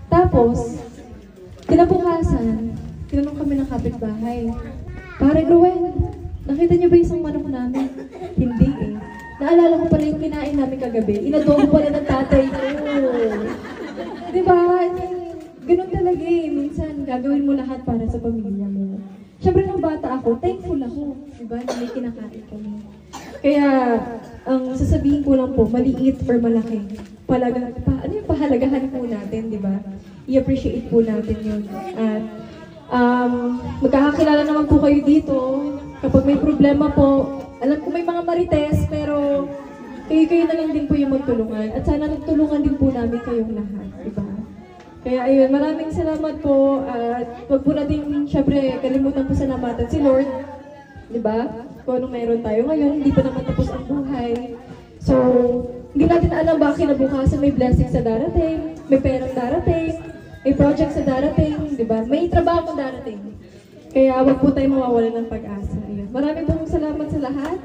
Tapos, kinabukasan, tinanong kami ng kapitbahay, Pare Ruel, nakita niyo ba isang manok namin? Hindi eh. Naalala ko pala yung kinain namin kagabi, inadobo pala ng tatay ko. Diba? Ganun talaga eh. Minsan, gagawin mo lahat para sa pamilya mo. Siyempre, nung bata ako, thankful ako. Diba? Na may kinakain kami. Kaya, ang sasabihin ko lang po, maliit or malaki, ano yung pahalagahan po natin, di ba? I-appreciate po natin yun. At magkakakilala naman po kayo dito. Kapag may problema po, alam ko may mga marites, pero kayo na lang din po yung magtulungan. At sana nagtulungan din po namin kayong lahat, di ba? Kaya ayun, maraming salamat po. At wag po natin, syempre, kalimutan po salamatan si Lord. Diba? Kung anong meron tayo ngayon, hindi pa naman tapos ang buhay. So, hindi natin alam ba kinabukasan may blessing sa darating, may perang darating, may project sa darating, diba? May trabaho darating. Kaya wag po tayo mawawalan ng pag-asa. Ayun. Maraming pong salamat sa lahat.